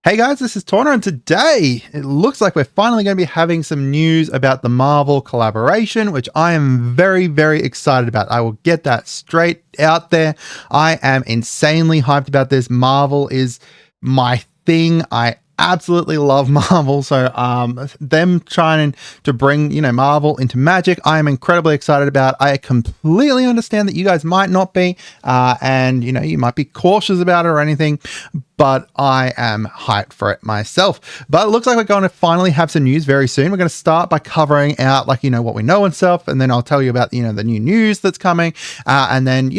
Hey guys, this is Tauna, and today it looks like we're finally going to be having some news about the Marvel collaboration, which I am very, very excited about. I will get that straight out there. I am insanely hyped about this. Marvel is my thing. I absolutely love Marvel, so them trying to bring Marvel into Magic, I am incredibly excited about. I completely understand that you guys might not be, and you might be cautious about it or anything, but I am hyped for it myself. But it looks like we're going to finally have some news very soon. We're going to start by covering out what we know and stuff, and then I'll tell you about the new news that's coming, and then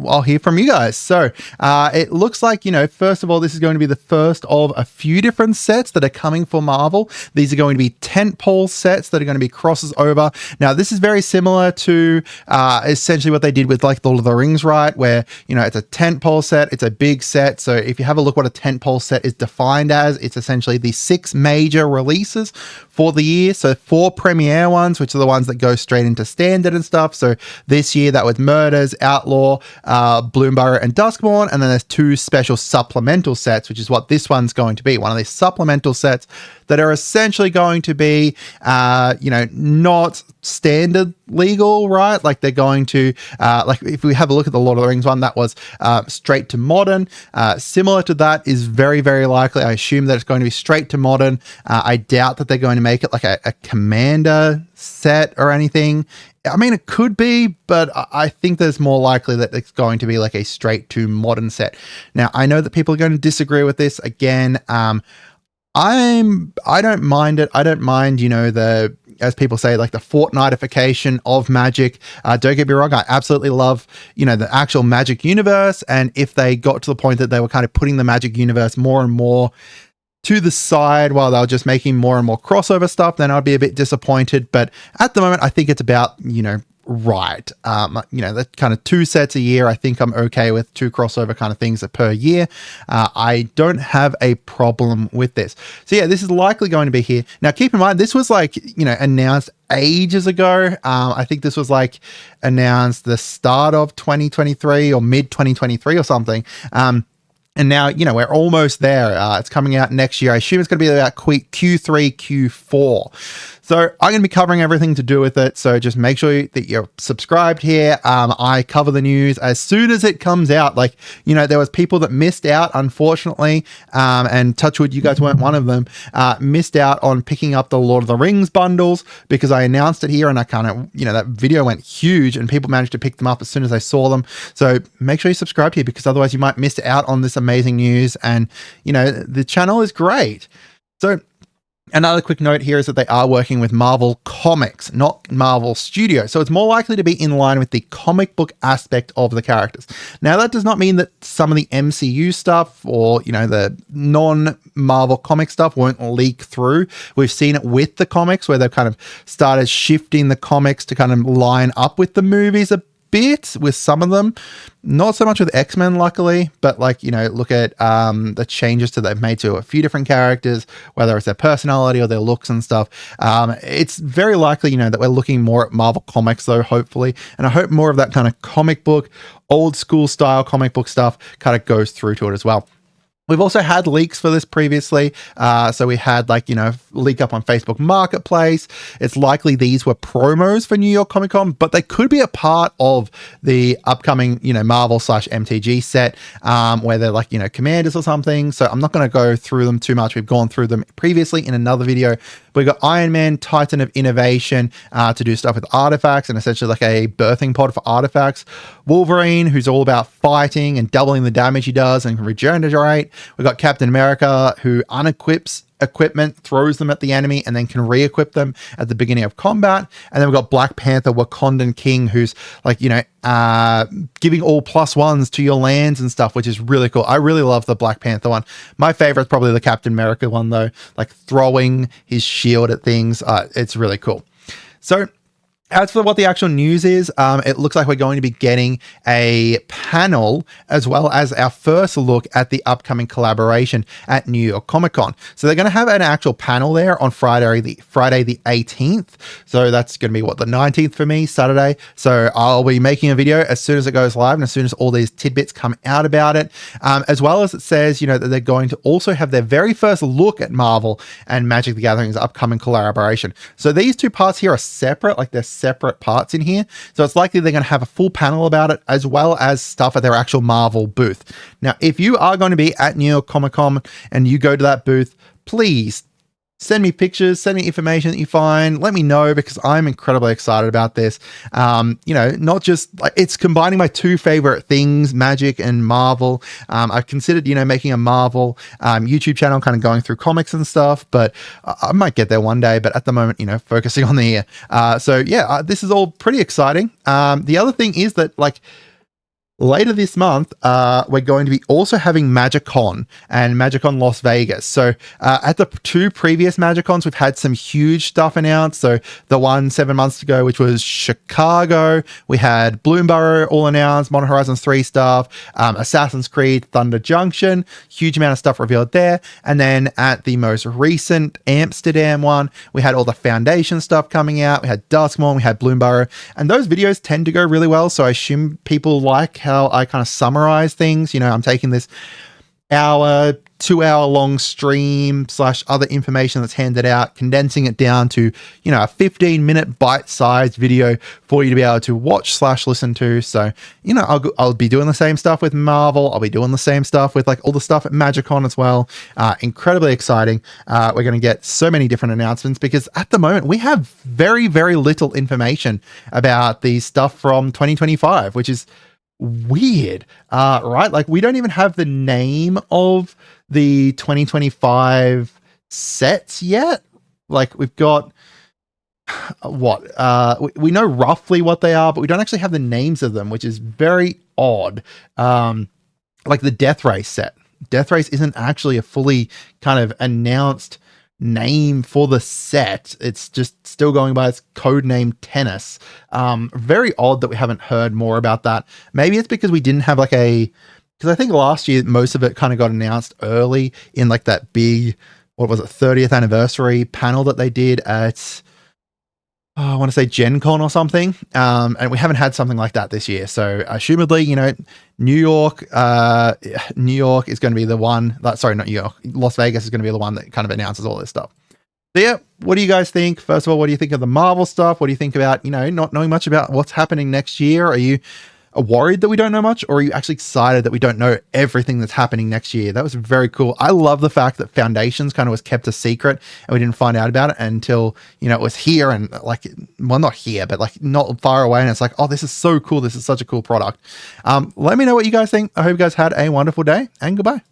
I'll hear from you guys. So it looks like first of all, this is going to be the first of a few different sets that are coming for Marvel. These are going to be Tentpole sets that are going to be crosses over. Now this is very similar to essentially what they did with like Lord of the Rings, right? Where it's a Tentpole set, it's a big set. So if you have a look what a Tentpole set is defined as, it's essentially the 6 major releases for the year. So 4 premiere ones, which are the ones that go straight into standard and stuff. So this year that was Murders, Outlaw, Bloomburrow, and Duskborn. And then there's 2 special supplemental sets, which is what this one's going to be. One of these supplemental sets that are essentially going to be, not standard legal, right? Like they're going to, like if we have a look at the Lord of the Rings one, that was straight to modern. Similar to that is very, very likely. I assume that it's going to be straight to modern. I doubt that they're going to make it like a commander set or anything. I mean, it could be, but I think there's more likely that it's going to be like a straight to modern set. Now, I know that people are going to disagree with this. Again, I don't mind it. I don't mind, as people say, like the Fortnitification of Magic. Don't get me wrong, I absolutely love, the actual Magic universe. And if they got to the point that they were kind of putting the Magic universe more and more to the side while they were just making more and more crossover stuff, then I'd be a bit disappointed. But at the moment, I think it's about, right. That kind of 2 sets a year. I think I'm okay with 2 crossover kind of things per year. I don't have a problem with this. So yeah, this is likely going to be here. Now, keep in mind, this was like, announced ages ago. I think this was like announced the start of 2023 or mid 2023 or something. And now, we're almost there. It's coming out next year. I assume it's going to be about Q3, Q4. So I'm going to be covering everything to do with it. So just make sure that you're subscribed here. I cover the news as soon as it comes out. Like, there was people that missed out, unfortunately, and touchwood, you guys weren't one of them, missed out on picking up the Lord of the Rings bundles because I announced it here and I kind of, that video went huge and people managed to pick them up as soon as they saw them. So make sure you subscribe here because otherwise you might miss out on this amazing news. And, the channel is great. So another quick note here is that they are working with Marvel Comics, not Marvel Studios. So it's more likely to be in line with the comic book aspect of the characters. Now, that does not mean that some of the MCU stuff or, the non-Marvel comic stuff won't leak through. We've seen it with the comics where they've kind of started shifting the comics to kind of line up with the movies a bit with some of them, not so much with X-Men luckily, but like look at the changes they've made to a few different characters, whether it's their personality or their looks and stuff. It's very likely that we're looking more at Marvel Comics though, hopefully, and I hope more of that kind of comic book, old school style comic book stuff kind of goes through to it as well. We've also had leaks for this previously. So we had leak up on Facebook Marketplace. It's likely these were promos for New York Comic Con, but they could be a part of the upcoming, Marvel / MTG set, where they're like, commanders or something. So I'm not going to go through them too much. We've gone through them previously in another video. We've got Iron Man, Titan of Innovation, to do stuff with artifacts and essentially like a birthing pod for artifacts. Wolverine, who's all about fighting and doubling the damage he does and can regenerate. We've got Captain America, who unequips equipment, throws them at the enemy, and then can re-equip them at the beginning of combat. And then we've got Black Panther, Wakandan King, who's like, giving all +1s to your lands and stuff, which is really cool. I really love the Black Panther one. My favorite is probably the Captain America one though, like throwing his shield at things. It's really cool. So As for what the actual news is, it looks like we're going to be getting a panel as well as our first look at the upcoming collaboration at New York Comic Con. So they're going to have an actual panel there on Friday the 18th. So that's going to be what, the 19th for me, Saturday. So I'll be making a video as soon as it goes live and as soon as all these tidbits come out about it, as well as it says, that they're going to also have their very first look at Marvel and Magic the Gathering's upcoming collaboration. So these two parts here are separate, like they're separate parts in here. So it's likely they're going to have a full panel about it as well as stuff at their actual Marvel booth. Now, if you are going to be at New York Comic Con and you go to that booth, please send me pictures, send me information that you find. Let me know because I'm incredibly excited about this. Not just like it's combining my two favorite things, Magic and Marvel. I've considered, making a Marvel YouTube channel, kind of going through comics and stuff, but I might get there one day. But at the moment, focusing on the year. This is all pretty exciting. The other thing is that later this month, we're going to be also having MagicCon and MagicCon Las Vegas. So at the two previous MagicCons, we've had some huge stuff announced. So the one 7 months ago, which was Chicago, we had Bloomborough all announced, Modern Horizons 3 stuff, Assassin's Creed, Thunder Junction, huge amount of stuff revealed there. And then at the most recent Amsterdam one, we had all the Foundation stuff coming out. We had Duskmourn, we had Bloomborough, and those videos tend to go really well. So I assume people like how I kind of summarize things. I'm taking this 2-hour long stream / other information that's handed out, condensing it down to, a 15-minute bite-sized video for you to be able to watch / listen to. So, I'll be doing the same stuff with Marvel. I'll be doing the same stuff with all the stuff at MagicCon as well. Incredibly exciting. We're going to get so many different announcements because at the moment we have very, very little information about the stuff from 2025, which is weird, right? We don't even have the name of the 2025 sets yet. We've got we know roughly what they are, but we don't actually have the names of them, which is very odd. The Death Race set. Death Race isn't actually a fully kind of announced name for the set. It's just still going by its code name Tennis. Very odd that we haven't heard more about that. Maybe it's because we didn't have because I think last year most of it kind of got announced early in that big, 30th anniversary panel that they did at I want to say Gen Con or something. And we haven't had something like that this year. So assumedly, New York is going to be the one that, sorry, not New York, Las Vegas is going to be the one that kind of announces all this stuff. So yeah, what do you guys think? First of all, what do you think of the Marvel stuff? What do you think about, not knowing much about what's happening next year? Are you worried that we don't know much, or are you actually excited that we don't know everything that's happening next year? That was very cool. I love the fact that Foundations kind of was kept a secret and we didn't find out about it until, it was here and not here, but not far away. And it's oh, this is so cool. This is such a cool product. Let me know what you guys think. I hope you guys had a wonderful day and goodbye.